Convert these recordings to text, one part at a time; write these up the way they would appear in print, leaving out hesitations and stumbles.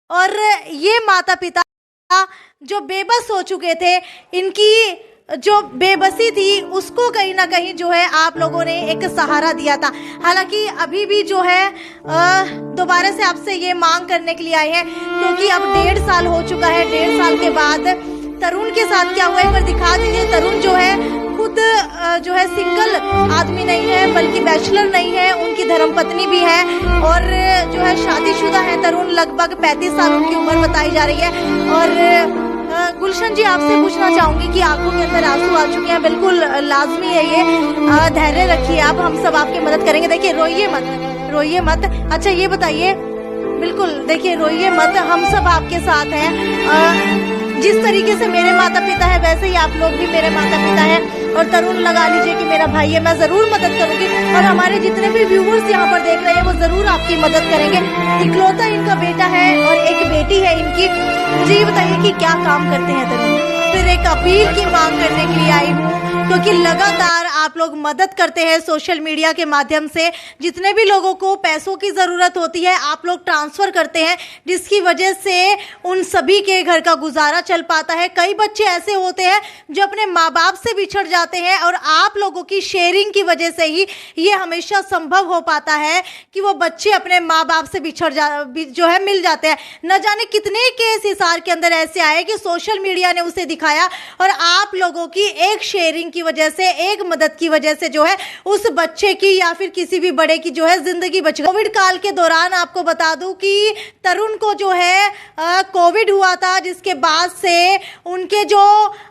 और ये माता पिता जो बेबस हो चुके थे, इनकी जो बेबसी थी उसको कहीं ना कहीं जो है आप लोगों ने एक सहारा दिया था। हालांकि अभी भी जो है दोबारा से आपसे ये मांग करने के लिए आए हैं, क्योंकि अब 1.5 साल हो चुका है। 1.5 साल के बाद तरुण के साथ क्या हुआ, एक बार दिखा दीजिए। तरुण जो है खुद जो है सिंगल आदमी नहीं है, बल्कि बैचलर नहीं है, उनकी धर्मपत्नी भी है और जो है शादीशुदा है। तरुण लगभग 35 साल उनकी उम्र बताई जा रही है। और गुलशन जी, आपसे पूछना चाहूंगी कि आंखों के अंदर आंसू आ चुके हैं, बिल्कुल लाजमी है ये, धैर्य रखिए आप, हम सब आपकी मदद करेंगे। देखिए रोइए मत, रोइए मत। अच्छा ये बताइए, बिल्कुल देखिए रोइए मत, हम सब आपके साथ हैं। जिस तरीके से मेरे माता पिता है वैसे ही आप लोग भी मेरे माता पिता हैं। और तरुण लगा लीजिए कि मेरा भाई है, मैं जरूर मदद करूंगी और हमारे जितने भी व्यूवर्स यहाँ पर देख रहे हैं वो जरूर आपकी मदद करेंगे। इकलौता इनका बेटा है और एक बेटी है इनकी। मुझे ये बताइए कि क्या काम करते हैं तरुण? फिर एक अपील की मांग करने के लिए आई हूँ, क्योंकि लगातार आप लोग मदद करते हैं सोशल मीडिया के माध्यम से। जितने भी लोगों को पैसों की ज़रूरत होती है आप लोग ट्रांसफ़र करते हैं, जिसकी वजह से उन सभी के घर का गुजारा चल पाता है। कई बच्चे ऐसे होते हैं जो अपने माँ बाप से बिछड़ जाते हैं और आप लोगों की शेयरिंग की वजह से ही ये हमेशा संभव हो पाता है कि वो बच्चे अपने माँ बाप से जो है मिल जाते हैं। न जाने कितने केस हिसार के अंदर ऐसे आए कि सोशल मीडिया ने उसे दिखाया और आप लोगों की एक शेयरिंग की वजह से, एक मदद की वजह से जो है उस बच्चे की या फिर किसी भी बड़े की जो है जिंदगी बच गई। कोविड काल के दौरान आपको बता दूं कि तरुण को जो है कोविड हुआ था, जिसके बाद से उनके जो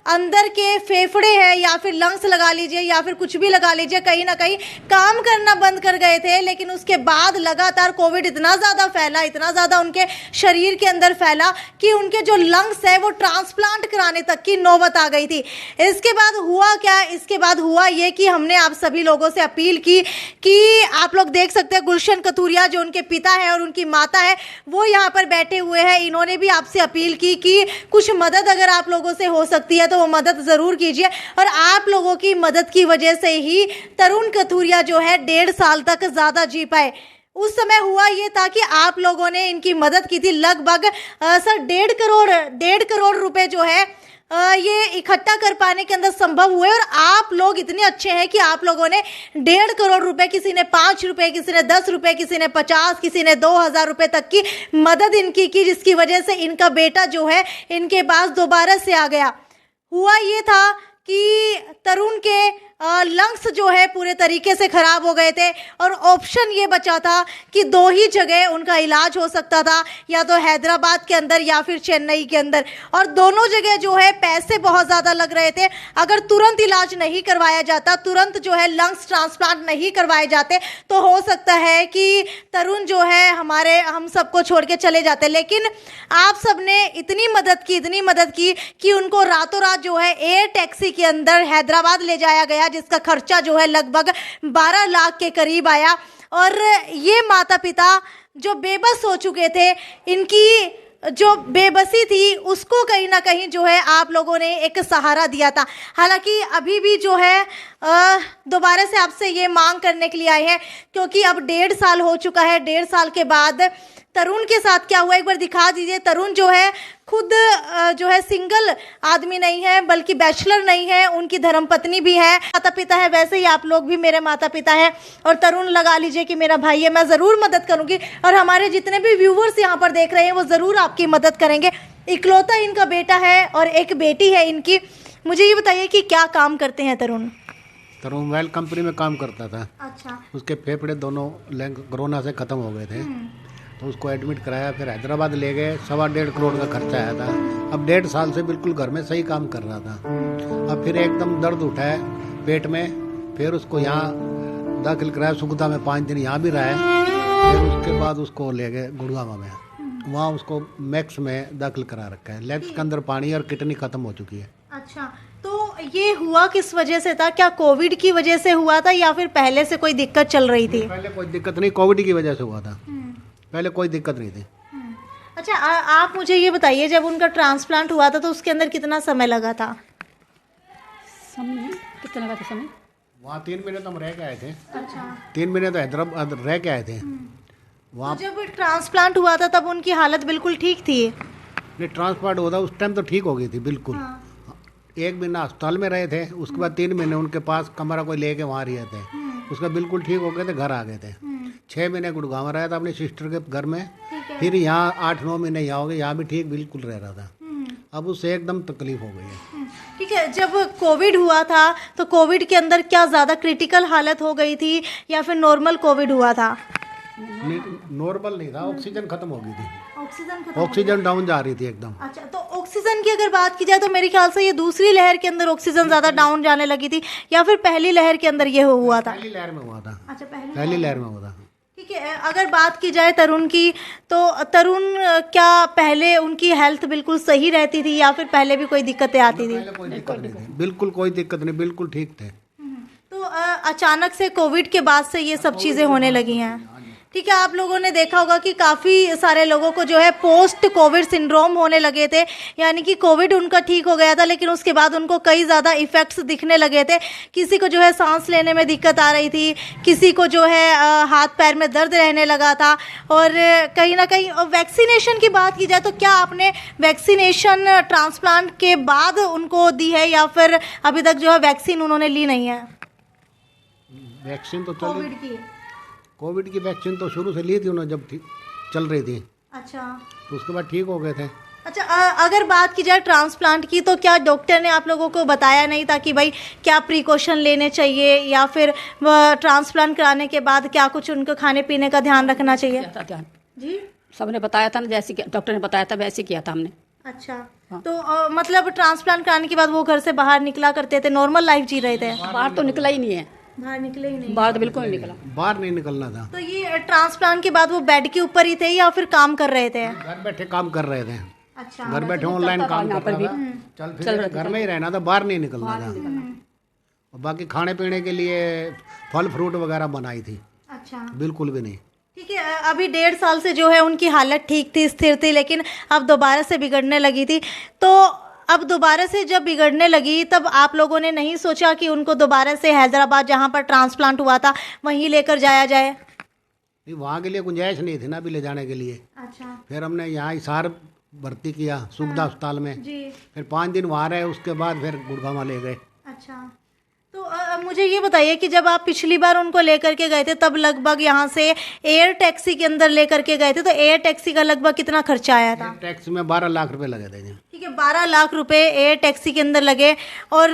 अंदर के फेफड़े हैं या फिर लंग्स लगा लीजिए या फिर कुछ भी लगा लीजिए, कहीं ना कहीं काम करना बंद कर गए थे। लेकिन उसके बाद लगातार कोविड इतना ज़्यादा फैला, इतना ज़्यादा उनके शरीर के अंदर फैला कि उनके जो लंग्स है वो ट्रांसप्लांट कराने तक की नौबत आ गई थी। इसके बाद हुआ क्या? इसके बाद हुआ ये कि हमने आप सभी लोगों से अपील की कि आप लोग देख सकते हैं गुलशन कथूरिया जो उनके पिता है और उनकी माता है वो यहाँ पर बैठे हुए हैं। इन्होंने भी आपसे अपील की कि कुछ मदद अगर आप लोगों से हो सकती है तो वो मदद ज़रूर कीजिए। और आप लोगों की मदद की वजह से ही तरुण कथूरिया जो है 1.5 साल तक ज़्यादा जी पाए। उस समय हुआ ये था कि आप लोगों ने इनकी मदद की थी। लगभग सर 1.5 करोड़ रुपए जो है ये इकट्ठा कर पाने के अंदर संभव हुए। और आप लोग इतने अच्छे हैं कि आप लोगों ने 1.5 करोड़ रुपए, किसी ने 5 रुपए, किसी ने 10 रुपए, किसी ने 50, किसी ने 2000 रुपए तक की मदद इनकी की, जिसकी वजह से इनका बेटा जो है इनके पास दोबारा से आ गया। हुआ ये था कि तरुण के लंग्स जो है पूरे तरीके से ख़राब हो गए थे और ऑप्शन ये बचा था कि 2 ही जगह उनका इलाज हो सकता था, या तो हैदराबाद के अंदर या फिर चेन्नई के अंदर। और दोनों जगह जो है पैसे बहुत ज़्यादा लग रहे थे। अगर तुरंत इलाज नहीं करवाया जाता, तुरंत जो है लंग्स ट्रांसप्लांट नहीं करवाए जाते, तो हो सकता है कि तरुण जो है हम सबको छोड़ के चले जाते। लेकिन आप सब ने इतनी मदद की कि उनको रातों रात जो है एयर टैक्सी के अंदर हैदराबाद ले जाया गया, जिसका खर्चा जो है लगभग 12 लाख के करीब आया। और ये माता पिता जो बेबस हो चुके थे, इनकी जो बेबसी थी उसको कहीं ना कहीं जो है आप लोगों ने एक सहारा दिया था। हालांकि अभी भी जो है दोबारा से आपसे ये मांग करने के लिए आए हैं, क्योंकि अब 1.5 साल हो चुका है। 1.5 साल के बाद तरुण के साथ क्या हुआ, एक बार दिखा दीजिए। तरुण जो है खुद जो है सिंगल आदमी नहीं है, बल्कि बैचलर नहीं है, उनकी धर्मपत्नी भी है। माता पिता है वैसे ही आप लोग भी मेरे माता पिता हैं। और तरुण लगा लीजिए कि मेरा भाई है, मैं ज़रूर मदद करूंगी और हमारे जितने भी व्यूवर्स यहाँ पर देख रहे हैं वो ज़रूर आपकी मदद करेंगे। इकलौता इनका बेटा है और एक बेटी है इनकी। मुझे ये बताइए कि क्या काम करते हैं तरुण? तरुण मोबाइल कंपनी में काम करता था। अच्छा। उसके फेफड़े दोनों कोरोना से ख़त्म हो गए थे, तो उसको एडमिट कराया, फिर हैदराबाद ले गए। 1.25 करोड़ का खर्चा आया था। अब 1.5 साल से बिल्कुल घर में सही काम कर रहा था। अब फिर एकदम दर्द उठा है पेट में, फिर उसको यहाँ दाखिल कराया। सुखदा में 5 दिन यहाँ भी रहा है। फिर उसके बाद उसको ले गए गुड़गांव में, वहाँ उसको मैक्स में दाखिल करा रखा है। लेग्स के अंदर पानी और किडनी खत्म हो चुकी है। अच्छा, तो ये हुआ किस वजह से था? क्या कोविड की वजह से हुआ था या फिर पहले से कोई दिक्कत चल रही थी? पहले कोई दिक्कत नहीं, कोविड की वजह से हुआ था। पहले कोई दिक्कत नहीं थी। अच्छा, आप मुझे ये बताइए, जब उनका ट्रांसप्लांट हुआ था तो उसके अंदर कितना समय लगा था? समय कितना लगा था? समय वहाँ 3 महीने तो हम रह के आए थे। अच्छा। 3 महीने तो हैदराबाद रह के आए थे। वहाँ तो जब ट्रांसप्लांट हुआ था तब उनकी हालत बिल्कुल ठीक थी। नहीं, ट्रांसप्लांट होता उस टाइम तो ठीक हो गई थी बिल्कुल। हाँ। 1 महीना अस्पताल में रहे थे, उसके बाद 3 महीने उनके पास कमरा कोई लेके वहाँ रहे थे। उसका बिल्कुल ठीक हो गए थे, घर आ गए थे। 6 महीने गुड़गांव रहा था अपनी सिस्टर के घर में। फिर यहाँ 8-9 महीने यहाँ हो गए, यहाँ भी ठीक बिल्कुल रह रहा था। अब उससे एकदम तकलीफ हो गई है। ठीक है, जब कोविड हुआ था तो कोविड के अंदर क्या ज़्यादा क्रिटिकल हालत हो गई थी या फिर नॉर्मल कोविड हुआ था? नॉर्मल नहीं था, ऑक्सीजन खत्म हो गई थी। ऑक्सीजन ऑक्सीजन डाउन जा रही थी एकदम। अच्छा, तो ऑक्सीजन की अगर बात की जाए तो मेरे ख्याल से ये दूसरी लहर के अंदर ऑक्सीजन ज़्यादा डाउन जाने लगी थी या फिर पहली लहर के अंदर ये हुआ था? पहली लहर में हुआ था। अच्छा, पहली लहर में हुआ था। ठीक है, अगर बात की जाए तरुण की तो तरुण क्या पहले उनकी हेल्थ बिल्कुल सही रहती थी या फिर पहले भी कोई दिक्कतें आती थी? पहले कोई दिक्कत नहीं थी, बिल्कुल कोई दिक्कत नहीं, बिल्कुल ठीक थे। तो अचानक से कोविड के बाद से ये सब चीज़ें होने लगी हैं। ठीक है, आप लोगों ने देखा होगा कि काफ़ी सारे लोगों को जो है पोस्ट कोविड सिंड्रोम होने लगे थे, यानी कि कोविड उनका ठीक हो गया था लेकिन उसके बाद उनको कई ज़्यादा इफ़ेक्ट्स दिखने लगे थे। किसी को जो है सांस लेने में दिक्कत आ रही थी, किसी को जो है हाथ पैर में दर्द रहने लगा था। और कहीं ना कहीं वैक्सीनेशन की बात की जाए तो क्या आपने वैक्सीनेशन ट्रांसप्लांट के बाद उनको दी है या फिर अभी तक जो है वैक्सीन उन्होंने ली नहीं है? वैक्सीन तो कोविड की। कोविड की वैक्सीन तो शुरू से ली थी उन्होंने, जब चल रही थी अच्छा, तो उसके बाद ठीक हो गए थे। अच्छा, अगर बात की जाए ट्रांसप्लांट की तो क्या डॉक्टर ने आप लोगों को बताया नहीं था कि भाई क्या प्रिकॉशन लेने चाहिए या फिर ट्रांसप्लांट कराने के बाद क्या कुछ उनको खाने पीने का ध्यान रखना चाहिए? किया था ध्यान, जी, सबने बताया था ना, जैसे डॉक्टर ने बताया था वैसे किया था हमने। अच्छा। हाँ। तो मतलब ट्रांसप्लांट कराने के बाद वो घर से बाहर निकला करते थे, नॉर्मल लाइफ जी रहे थे? बाहर तो निकला ही नहीं है, बाहर निकले ही नहीं। बाहर तो बिल्कुल नहीं निकला। बाहर नहीं निकलना था। तो ये ट्रांसप्लांट के बाद वो बेड के ऊपर ही थे या फिर काम कर रहे थे? घर बैठे काम कर रहे थे। अच्छा, घर बैठे ऑनलाइन काम यहाँ कर पर रहा था। चल फिर घर में ही रहना था, बाहर नहीं निकलना था। और बाकी खाने पीने के लिए फल फ्रूट वगैरह बनाई थी, अच्छा, बिल्कुल भी नहीं। ठीक है, अभी 1.5 साल से जो है उनकी हालत ठीक थी, स्थिर थी, लेकिन अब दोबारा से बिगड़ने लगी थी। तो अब दोबारा से जब बिगड़ने लगी तब आप लोगों ने नहीं सोचा कि उनको दोबारा से हैदराबाद जहाँ पर ट्रांसप्लांट हुआ था वहीं लेकर जाया जाए? नहीं, वहाँ के लिए गुंजाइश नहीं थी ना अभी ले जाने के लिए। अच्छा फिर हमने यहाँ हिसार भर्ती किया सुखदा अस्पताल में। जी, फिर 5 दिन वहाँ रहे, उसके बाद फिर गुड़गांव ले गए। अच्छा। तो मुझे ये बताइए कि जब आप पिछली बार उनको लेकर के गए थे तब लगभग यहाँ से एयर टैक्सी के अंदर लेकर के गए थे, तो एयर टैक्सी का लगभग कितना खर्चा आया था? टैक्स में 12 लाख रुपए लगे थे जी। ठीक है, 12 लाख रुपए एयर टैक्सी के अंदर लगे। और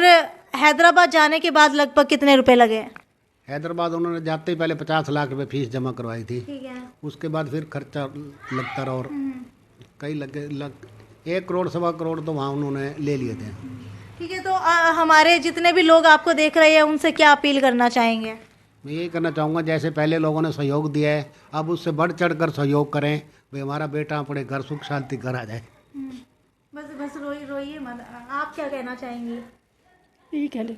हैदराबाद जाने के बाद लगभग कितने रुपए लगे? हैदराबाद उन्होंने जाते ही पहले 50 लाख रुपए फीस जमा करवाई थी। ठीक है, उसके बाद फिर खर्चा लगता रहा और कई 1 करोड़ 1.25 करोड़ तो वहाँ उन्होंने ले लिए थे। ठीक है। तो हमारे जितने भी लोग आपको देख रहे हैं उनसे क्या अपील करना चाहेंगे? मैं यही करना चाहूँगा, जैसे पहले लोगों ने सहयोग दिया है अब उससे बढ़ चढ़ कर सहयोग करें, भाई हमारा बेटा अपने घर सुख शांति घर आ जाए। बस रोइए मत। आप क्या कहना चाहेंगी? यही कह ले।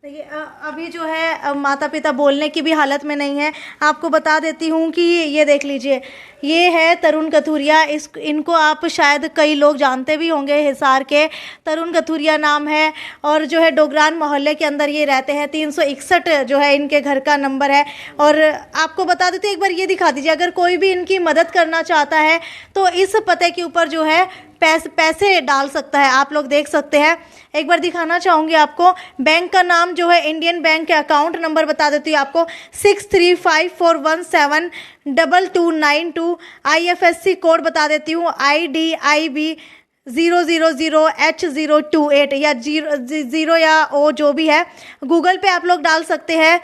देखिए, अभी जो है माता पिता बोलने की भी हालत में नहीं है। आपको बता देती हूँ कि ये देख लीजिए, ये है तरुण कथुरिया। इनको आप शायद कई लोग जानते भी होंगे, हिसार के तरुण कथुरिया नाम है और जो है डोगरान मोहल्ले के अंदर ये रहते हैं। 361 जो है इनके घर का नंबर है। और आपको बता देते, एक बार ये दिखा दीजिए, अगर कोई भी इनकी मदद करना चाहता है तो इस पते के ऊपर जो है पैसे डाल सकता है। आप लोग देख सकते हैं, एक बार दिखाना चाहूँगी आपको। बैंक का नाम जो है इंडियन बैंक के, अकाउंट नंबर बता देती हूँ आपको 6354172292। IFSC कोड बता देती हूँ IDIB 000H028 या 0 या O जो भी है। गूगल पे आप लोग डाल सकते हैं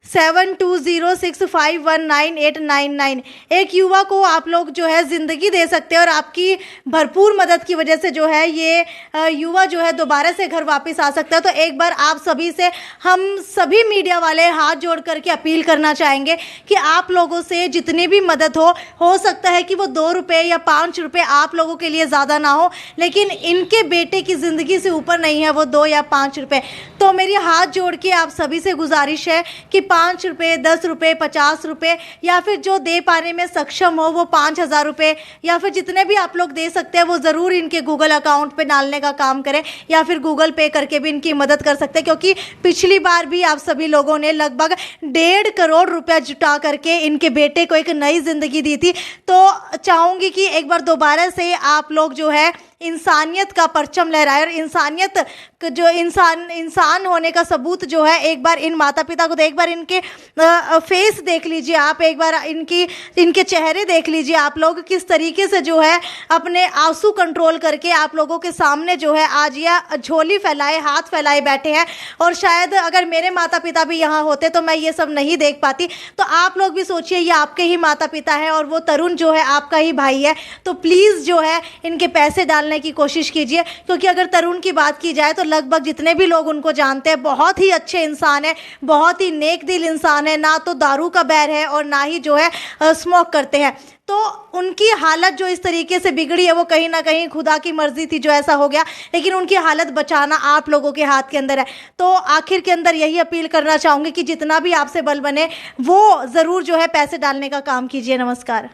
7206519899। एक युवा को आप लोग जो है ज़िंदगी दे सकते हैं और आपकी भरपूर मदद की वजह से जो है ये युवा जो है दोबारा से घर वापस आ सकता है। तो एक बार आप सभी से, हम सभी मीडिया वाले हाथ जोड़ करके अपील करना चाहेंगे कि आप लोगों से जितनी भी मदद हो सकता है कि वो 2 रुपये या 5 रुपये आप लोगों के लिए ज़्यादा ना हो, लेकिन इनके बेटे की ज़िंदगी से ऊपर नहीं है वो 2 या 5 रुपये। तो मेरी हाथ जोड़ के आप सभी से गुजारिश है कि 5 रुपये, 10 रुपये, 50 रुपये, या फिर जो दे पाने में सक्षम हो वो 5,000 रुपये, या फिर जितने भी आप लोग दे सकते हैं वो ज़रूर इनके गूगल अकाउंट पे डालने का काम करें, या फिर गूगल पे करके भी इनकी मदद कर सकते हैं। क्योंकि पिछली बार भी आप सभी लोगों ने लगभग 1.5 करोड़ रुपया जुटा करके इनके बेटे को एक नई ज़िंदगी दी थी। तो चाहूँगी कि एक बार दोबारा से आप लोग जो है इंसानियत का परचम लहराए, और इंसानियत जो इंसान होने का सबूत जो है एक बार इन माता पिता को दे। एक बार इनके फेस देख लीजिए आप, एक बार इनके चेहरे देख लीजिए आप लोग, किस तरीके से जो है अपने आंसू कंट्रोल करके आप लोगों के सामने जो है आज यह झोली फैलाए, हाथ फैलाए बैठे हैं। और शायद अगर मेरे माता पिता भी यहाँ होते तो मैं ये सब नहीं देख पाती। तो आप लोग भी सोचिए, ये आपके ही माता पिता हैं और वो तरुण जो है आपका ही भाई है। तो प्लीज़ जो है इनके पैसे डालने की कोशिश कीजिए, क्योंकि अगर तरुण की बात की जाए तो लगभग जितने भी लोग उनको जानते हैं बहुत ही अच्छे इंसान है, बहुत ही नेक दिल इंसान है, ना तो दारू का बैर है और ना ही जो है स्मोक करते हैं। तो उनकी हालत जो इस तरीके से बिगड़ी है वो कहीं ना कहीं खुदा की मर्जी थी जो ऐसा हो गया, लेकिन उनकी हालत बचाना आप लोगों के हाथ के अंदर है। तो आखिर के अंदर यही अपील करना चाहूँगी कि जितना भी आपसे बल बने वो ज़रूर जो है पैसे डालने का काम कीजिए। नमस्कार।